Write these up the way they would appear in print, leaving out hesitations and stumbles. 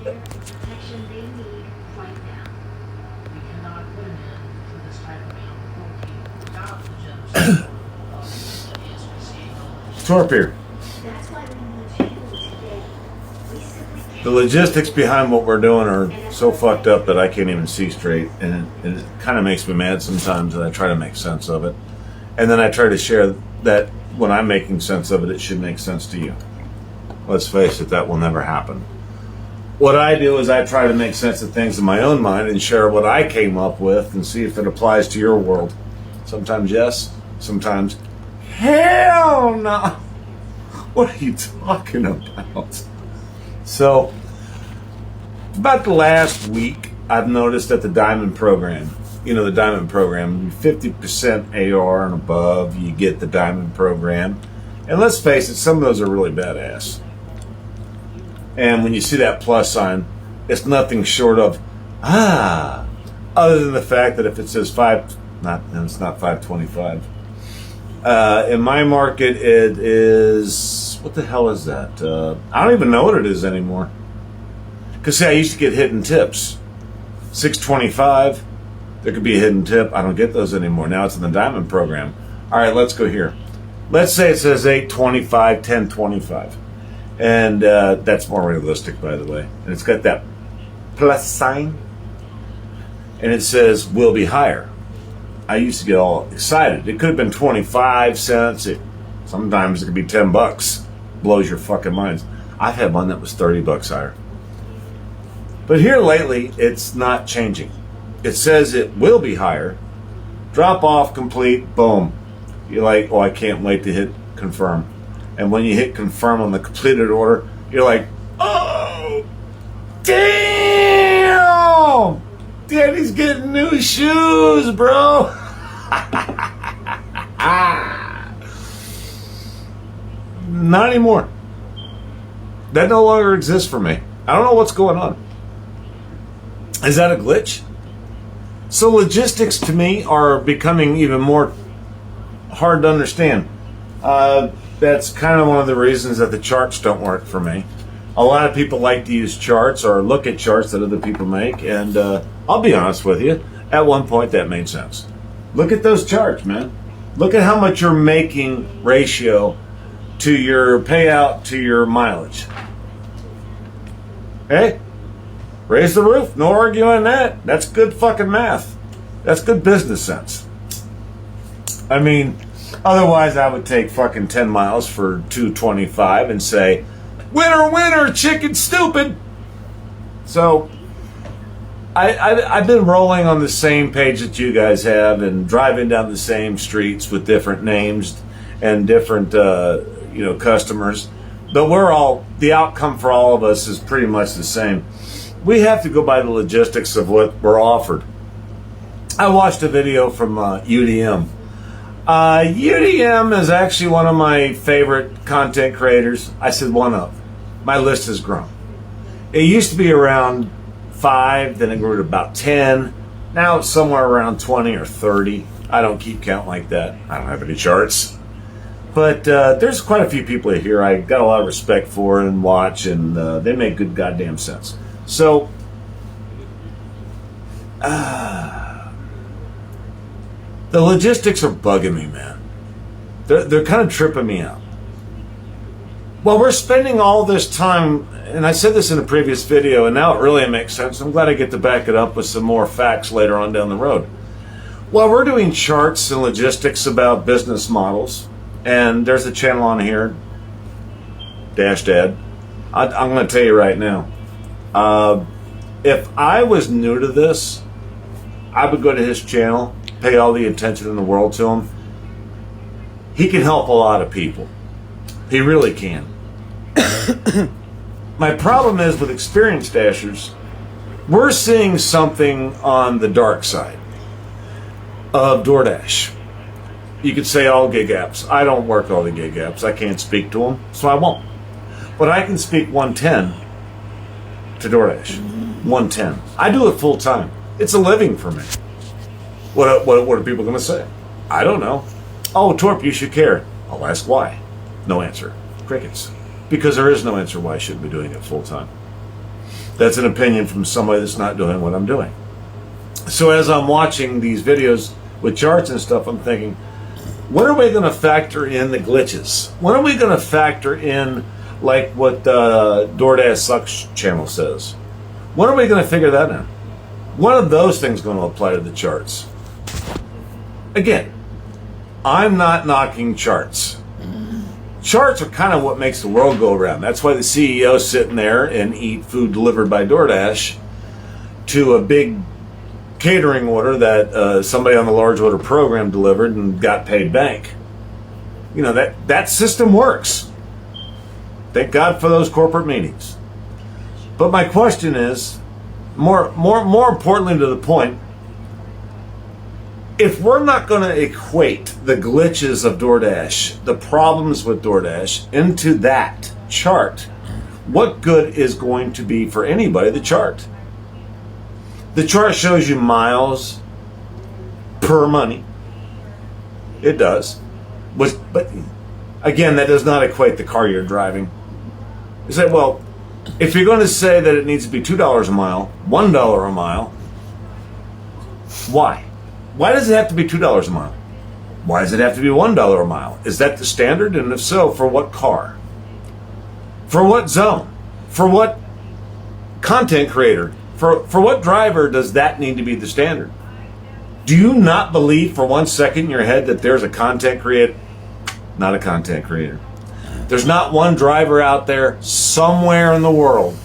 care and protection they need right now. We cannot put an end to this type of animal cruelty without the generous support of the ASPCA. Torp here. That's why we need you today. We simply can't. The logistics behind what we're doing are so fucked up that I can't even see straight, and it kind of makes me mad sometimes, and I try to make sense of it. And then I try to share that when I'm making sense of it, it should make sense to you. Let's face it, that will never happen. What I do is I try to make sense of things in my own mind and share what I came up with and see if it applies to your world. Sometimes yes, sometimes hell no. What are you talking about? So, about the last week, I've noticed that the Diamond program, the Diamond program, 50% AR and above, you get the Diamond program. And let's face it, some of those are really badass. And when you see that plus sign, it's nothing short of, other than the fact that if it says it's not 525. In my market, it is, what the hell is that? I don't even know what it is anymore. Because see, I used to get hidden tips. 625, there could be a hidden tip. I don't get those anymore. Now it's in the Diamond program. All right, let's go here. Let's say it says 825, 1025. And that's more realistic, by the way. And it's got that plus sign. And it says, will be higher. I used to get all excited. It could have been 25 cents. Sometimes it could be $10. Blows your fucking minds. I've had one that was $30 higher. But here lately, it's not changing. It says it will be higher. Drop off complete, boom. You're like, oh, I can't wait to hit confirm. And when you hit confirm on the completed order, you're like, oh, damn! Daddy's getting new shoes, bro. Not anymore. That no longer exists for me. I don't know what's going on. Is that a glitch? So logistics to me are becoming even more hard to understand. That's kind of one of the reasons that the charts don't work for me. A lot of people like to use charts or look at charts that other people make, and I'll be honest with you, at one point that made sense. Look at those charts, man. Look at how much you're making ratio to your payout to your mileage. Hey, raise the roof. No arguing that. That's good fucking math. That's good business sense. I mean, otherwise I would take fucking 10 miles for $2.25 and say, winner, winner, chicken stupid. So I've been rolling on the same page that you guys have and driving down the same streets with different names and different customers. But the outcome for all of us is pretty much the same. We have to go by the logistics of what we're offered. I watched a video from UDM. UDM is actually one of my favorite content creators. I said one of. My list has grown. It used to be around 5, then it grew to about 10. Now it's somewhere around 20 or 30. I don't keep count like that. I don't have any charts. But there's quite a few people here I got a lot of respect for and watch, and they make good goddamn sense. So, the logistics are bugging me, man. They're kind of tripping me out. Well, we're spending all this time, and I said this in a previous video, and now it really makes sense. I'm glad I get to back it up with some more facts later on down the road. Well, we're doing charts and logistics about business models, and there's a channel on here, Dash Dad. I'm going to tell you right now, if I was new to this, I would go to his channel, pay all the attention in the world to him. He can help a lot of people. He really can. My problem is with experienced dashers, we're seeing something on the dark side of DoorDash. You could say all gig apps. I don't work all the gig apps. I can't speak to them, so I won't. But I can speak 110 to DoorDash. 110. I do it full time. It's a living for me. What are people going to say? I don't know. Oh, Torp, you should care. I'll ask why. No answer. Crickets. Because there is no answer why I shouldn't be doing it full time. That's an opinion from somebody that's not doing what I'm doing. So as I'm watching these videos with charts and stuff, I'm thinking, when are we going to factor in the glitches? When are we going to factor in like what DoorDash Sucks channel says? When are we going to figure that out? One of those things going to apply to the charts. Again, I'm not knocking charts. Charts are kind of what makes the world go around. That's why the CEO's sitting there and eat food delivered by DoorDash to a big catering order that somebody on the large order program delivered and got paid bank. You know, that system works. Thank God for those corporate meetings. But my question is, more importantly to the point, if we're not going to equate the glitches of DoorDash, the problems with DoorDash, into that chart, what good is going to be for anybody the chart? The chart shows you miles per money. It does. But again, that does not equate the car you're driving. You say, well, if you're going to say that it needs to be $2 a mile, $1 a mile, why? Why does it have to be $2 a mile? Why does it have to be $1 a mile? Is that the standard? And if so, for what car? For what zone? For what content creator? For what driver does that need to be the standard? Do you not believe for 1 second in your head that there's a content creator? Not a content creator. There's not one driver out there somewhere in the world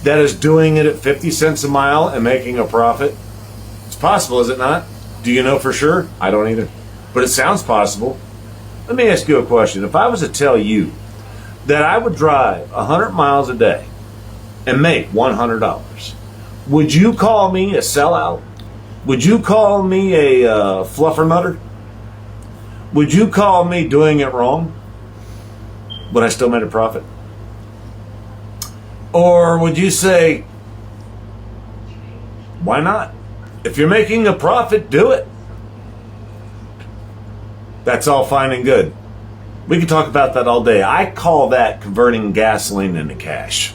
that is doing it at 50 cents a mile and making a profit. It's possible, is it not? Do you know for sure? I don't either. But it sounds possible. Let me ask you a question. If I was to tell you that I would drive 100 miles a day and make $100, would you call me a sellout? Would you call me a fluffernutter? Would you call me doing it wrong, but I still made a profit? Or would you say, why not? If you're making a profit, do it. That's all fine and good. We can talk about that all day. I call that converting gasoline into cash.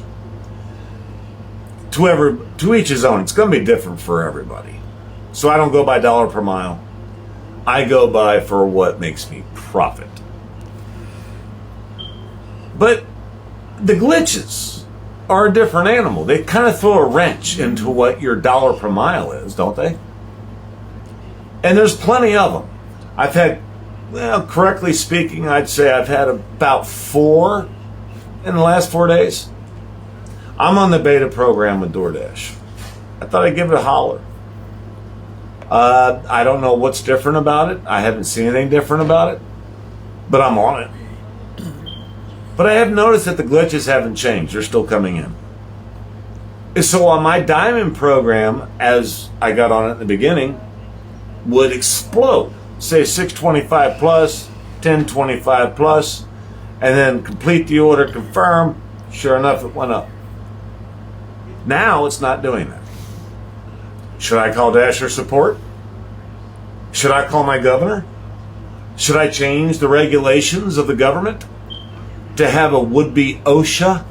To each his own. It's going to be different for everybody. So I don't go by dollar per mile. I go by for what makes me profit. But the glitches are a different animal. They kind of throw a wrench into what your dollar per mile is, don't they? And there's plenty of them. I've had, well, correctly speaking, I'd say I've had about 4 in the last 4 days. I'm on the beta program with DoorDash. I thought I'd give it a holler. I don't know what's different about it. I haven't seen anything different about it, but I'm on it. But I have noticed that the glitches haven't changed. They're still coming in. And so on my Diamond program, as I got on it in the beginning, would explode. Say 625 plus, 1025 plus, and then complete the order, confirm. Sure enough, it went up. Now it's not doing that. Should I call Dasher support? Should I call my governor? Should I change the regulations of the government to have a would-be OSHA?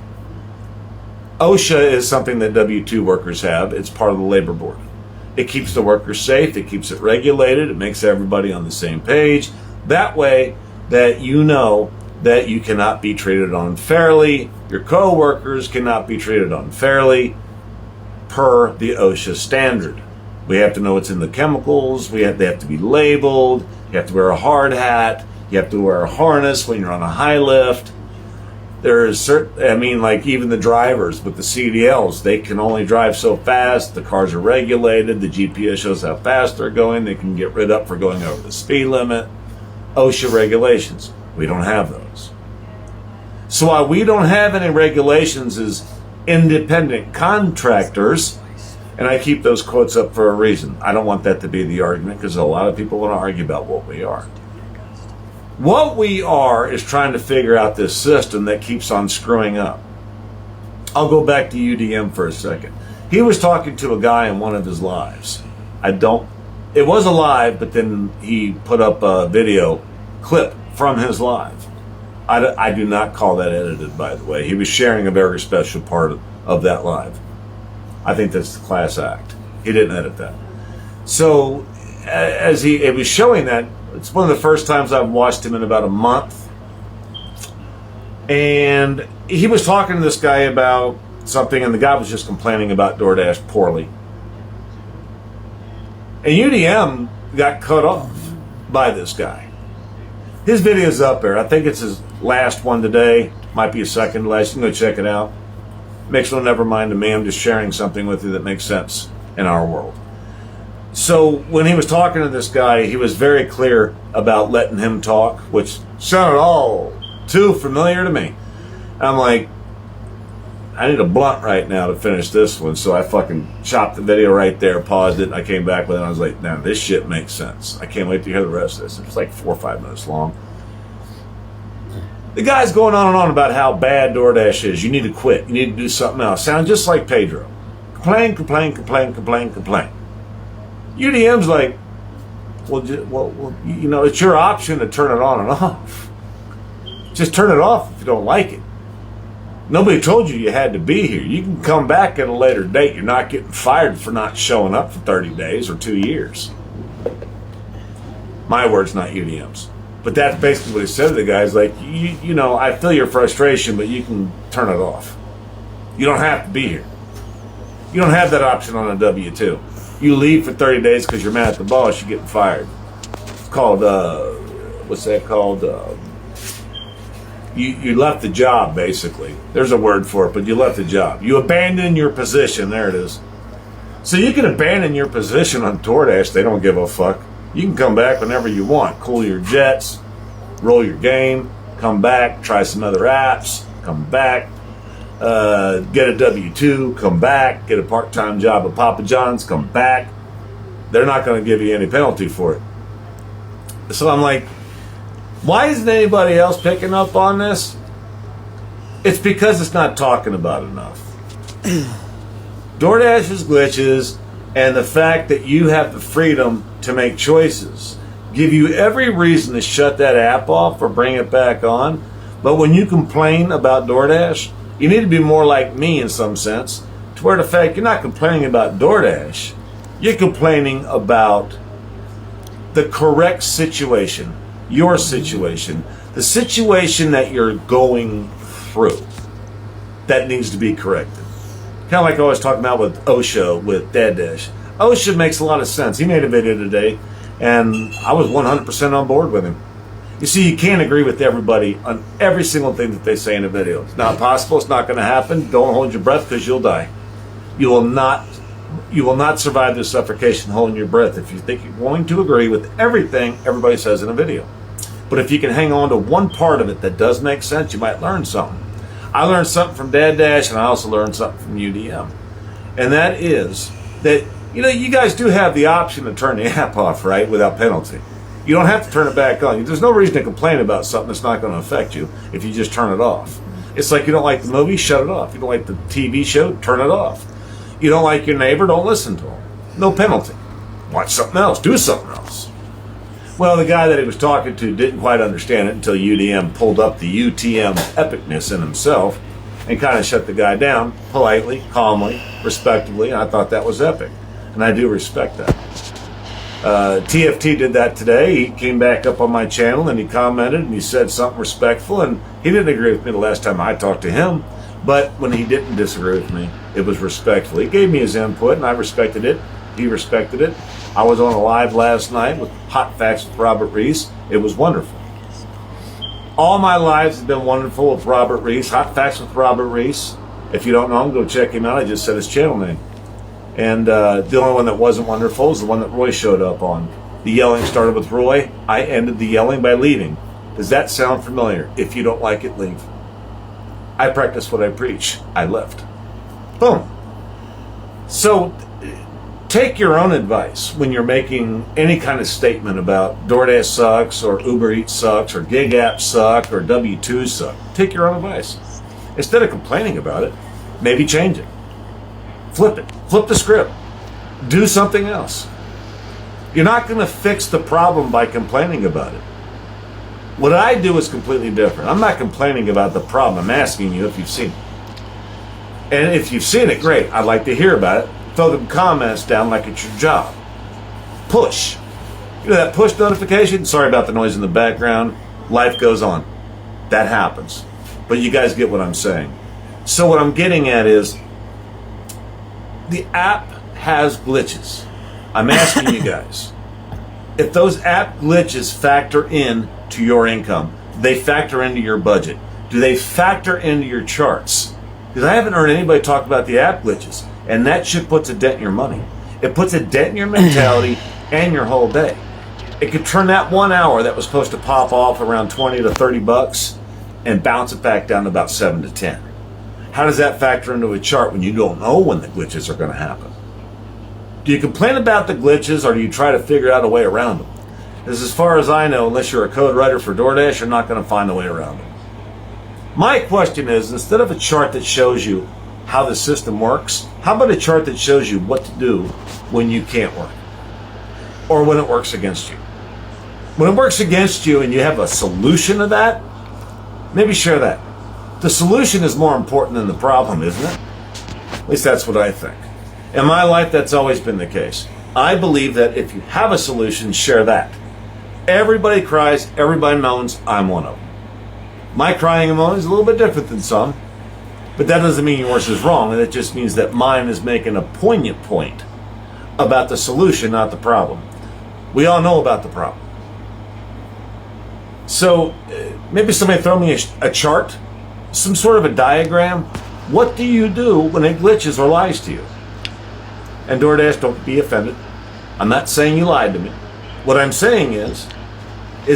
OSHA is something that W-2 workers have. It's part of the labor board. It keeps the workers safe. It keeps it regulated. It makes everybody on the same page. That way that you know that you cannot be treated unfairly. Your co-workers cannot be treated unfairly per the OSHA standard. We have to know what's in the chemicals. They have to be labeled. You have to wear a hard hat. You have to wear a harness when you're on a high lift. There's like even the drivers with the CDLs, they can only drive so fast. The cars are regulated. The GPS shows how fast they're going. They can get rid of for going over the speed limit. OSHA regulations. We don't have those. So while we don't have any regulations as independent contractors, and I keep those quotes up for a reason. I don't want that to be the argument because a lot of people want to argue about what we are. What we are is trying to figure out this system that keeps on screwing up. I'll go back to UDM for a second. He was talking to a guy in one of his lives. It was a live, but then he put up a video clip from his live. I do not call that edited, by the way. He was sharing a very special part of that live. I think that's the class act. He didn't edit that. So as it was showing that, it's one of the first times I've watched him in about a month. And he was talking to this guy about something, and the guy was just complaining about DoorDash poorly. And UDM got cut off by this guy. His video's up there. I think it's his last one today. Might be a second last. You can go check it out. Makes no never mind to me. I'm just sharing something with you that makes sense in our world. So when he was talking to this guy, he was very clear about letting him talk, which sounded all too familiar to me. I'm like, I need a blunt right now to finish this one. So I fucking chopped the video right there, paused it, and I came back with it, and I was like, now this shit makes sense. I can't wait to hear the rest of this. It's like 4 or 5 minutes long. The guy's going on and on about how bad DoorDash is. You need to quit. You need to do something else. Sound just like Pedro. Complain, complain, complain, complain, complain. UDM's like, well, you know, it's your option to turn it on and off. Just turn it off if you don't like it. Nobody told you you had to be here. You can come back at a later date. You're not getting fired for not showing up for 30 days or 2 years. My words, not UDM's. But that's basically what he said to the guy. He's like, you know, I feel your frustration, but you can turn it off. You don't have to be here. You don't have that option on a W-2. You leave for 30 days because you're mad at the boss, you're getting fired. It's called, what's that called? You left the job, basically. There's a word for it, but you left the job. You abandon your position. There it is. So you can abandon your position on DoorDash. They don't give a fuck. You can come back whenever you want. Cool your jets, roll your game, come back, try some other apps, come back, get a W-2, come back, get a part-time job at Papa John's, come back. They're not going to give you any penalty for it. So I'm like, why isn't anybody else picking up on this? It's because it's not talking about enough. DoorDash's glitches and the fact that you have the freedom to make choices give you every reason to shut that app off or bring it back on. But when you complain about DoorDash, you need to be more like me in some sense, to where the fact you're not complaining about DoorDash, you're complaining about the correct situation, your situation, the situation that you're going through that needs to be corrected. Kind of like I was talking about with Osho, with Dad Dash. Osho makes a lot of sense. He made a video today, and I was 100% on board with him. You see, you can't agree with everybody on every single thing that they say in a video. It's not possible. It's not going to happen. Don't hold your breath because you'll die. You will not survive the suffocation holding your breath if you think you're going to agree with everything everybody says in a video. But if you can hang on to one part of it that does make sense, you might learn something. I learned something from Dad Dash, and I also learned something from UDM. And that is that, you know, you guys do have the option to turn the app off, right, without penalty. You don't have to turn it back on. There's no reason to complain about something that's not going to affect you if you just turn it off. It's like you don't like the movie, shut it off. You don't like the TV show, turn it off. You don't like your neighbor, don't listen to him. No penalty. Watch something else. Do something else. Well, the guy that he was talking to didn't quite understand it until UDM pulled up the UTM epicness in himself and kind of shut the guy down politely, calmly, respectfully. And I thought that was epic. And I do respect that. TFT did that today. He came back up on my channel and he commented and he said something respectful. And he didn't agree with me the last time I talked to him. But when he didn't disagree with me, it was respectful. He gave me his input and I respected it. He respected it. I was on a live last night with Hot Facts with Robert Reese. It was wonderful. All my lives have been wonderful with Robert Reese. Hot Facts with Robert Reese. If you don't know him, go check him out. I just said his channel name. And the only one that wasn't wonderful is the one that Roy showed up on. The yelling started with Roy. I ended the yelling by leaving. Does that sound familiar? If you don't like it, leave. I practice what I preach. I left. Boom. So take your own advice when you're making any kind of statement about DoorDash sucks or Uber Eats sucks or gig apps suck or W-2s suck. Take your own advice. Instead of complaining about it, maybe change it. Flip it. Flip the script. Do something else. You're not going to fix the problem by complaining about it. What I do is completely different. I'm not complaining about the problem. I'm asking you if you've seen it. And if you've seen it, great. I'd like to hear about it. Throw them comments down like it's your job. Push. You know that push notification? Sorry about the noise in the background. Life goes on. That happens. But you guys get what I'm saying. So what I'm getting at is the app has glitches. I'm asking you guys, if those app glitches factor in to your income, do they factor into your budget? Do they factor into your charts? Because I haven't heard anybody talk about the app glitches, and that shit puts a dent in your money. It puts a dent in your mentality and your whole day. It could turn that 1 hour that was supposed to pop off around 20 to 30 bucks and bounce it back down to about 7 to 10. How does that factor into a chart when you don't know when the glitches are going to happen? Do you complain about the glitches, or do you try to figure out a way around them? Because as far as I know, unless you're a code writer for DoorDash, you're not going to find a way around them. My question is, instead of a chart that shows you how the system works, how about a chart that shows you what to do when you can't work? Or when it works against you? When it works against you and you have a solution to that, maybe share that. The solution is more important than the problem, isn't it? At least that's what I think. In my life, that's always been the case. I believe that if you have a solution, share that. Everybody cries, everybody moans, I'm one of them. My crying and moaning is a little bit different than some, but that doesn't mean yours is wrong, and it just means that mine is making a poignant point about the solution, not the problem. We all know about the problem. So maybe somebody throw me a chart, some sort of a diagram. What do you do when it glitches or lies to you? And DoorDash, don't be offended. I'm not saying you lied to me. What I'm saying is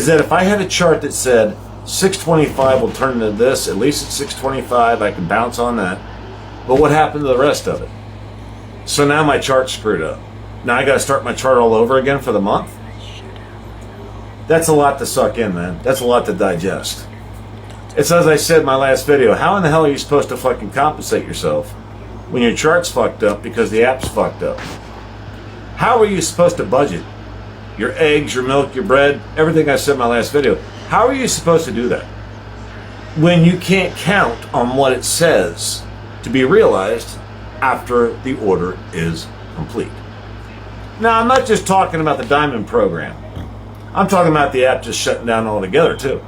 that if I had a chart that said 625 will turn into this, at least at 625, I can bounce on that. But what happened to the rest of it? So now my chart's screwed up. Now I got to start my chart all over again for the month? That's a lot to suck in, man. That's a lot to digest. It's as I said in my last video, how in the hell are you supposed to fucking compensate yourself when your chart's fucked up because the app's fucked up? How are you supposed to budget your eggs, your milk, your bread, everything I said in my last video? How are you supposed to do that when you can't count on what it says to be realized after the order is complete? Now, I'm not just talking about the Diamond program. I'm talking about the app just shutting down altogether, too.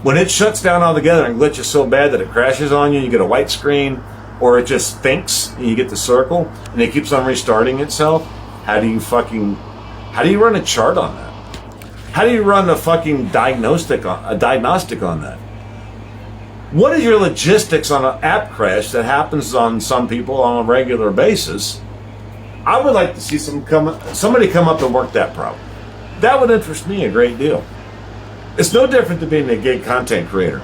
When it shuts down altogether and glitches so bad that it crashes on you, you get a white screen, or it just thinks, and you get the circle, and it keeps on restarting itself, how do you run a chart on that? How do you run a fucking diagnostic on that? What are your logistics on an app crash that happens on some people on a regular basis? I would like to see somebody come up and work that problem. That would interest me a great deal. It's no different than being a gig content creator.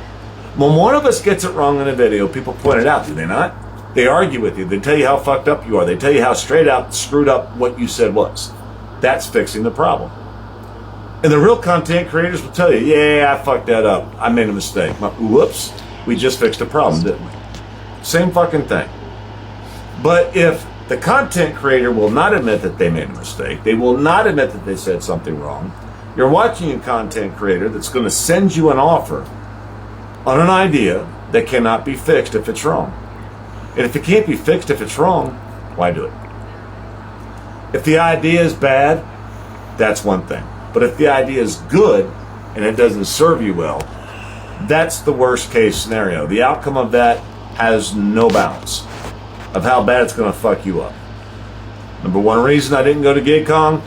When one of us gets it wrong in a video, people point it out, do they not? They argue with you. They tell you how fucked up you are. They tell you how straight out screwed up what you said was. That's fixing the problem. And the real content creators will tell you, yeah, I fucked that up. I made a mistake. Whoops. We just fixed a problem, didn't we? Same fucking thing. But if the content creator will not admit that they made a mistake, they will not admit that they said something wrong, you're watching a content creator that's going to send you an offer on an idea that cannot be fixed if it's wrong. And if it can't be fixed if it's wrong, why do it? If the idea is bad, that's one thing. But if the idea is good and it doesn't serve you well, that's the worst case scenario. The outcome of that has no bounds of how bad it's going to fuck you up. Number one reason I didn't go to GigCon.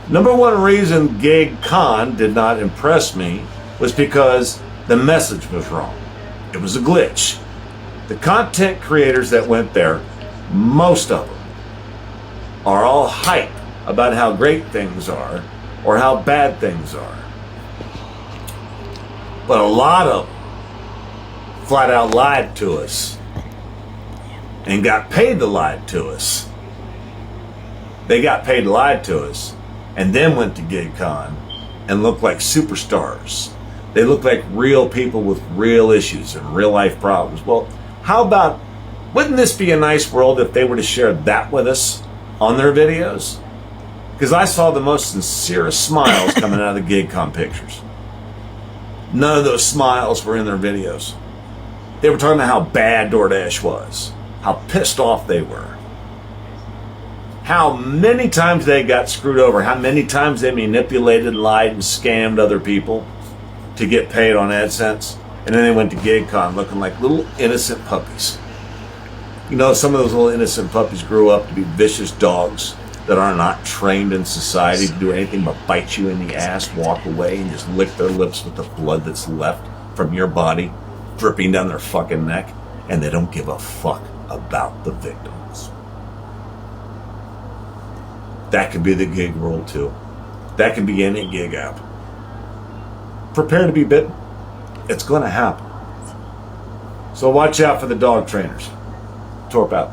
Number one reason GigCon did not impress me was because the message was wrong. It was a glitch. The content creators that went there, most of them, are all hype about how great things are or how bad things are. But a lot of them flat out lied to us and got paid to lie to us. They got paid to lie to us and then went to GigCon and looked like superstars. They look like real people with real issues and real life problems. Well, how about, wouldn't this be a nice world if they were to share that with us on their videos? Because I saw the most sincerest smiles coming out of the GigCon pictures. None of those smiles were in their videos. They were talking about how bad DoorDash was, how pissed off they were, how many times they got screwed over, how many times they manipulated, lied, and scammed other people to get paid on AdSense. And then they went to GigCon looking like little innocent puppies. You know, some of those little innocent puppies grew up to be vicious dogs that are not trained in society to do anything but bite you in the ass, walk away, and just lick their lips with the blood that's left from your body dripping down their fucking neck, and they don't give a fuck about the victims. That could be the gig world too. That could be any gig app. Prepare to be bitten. It's going to happen. So watch out for the dog trainers. Torp out.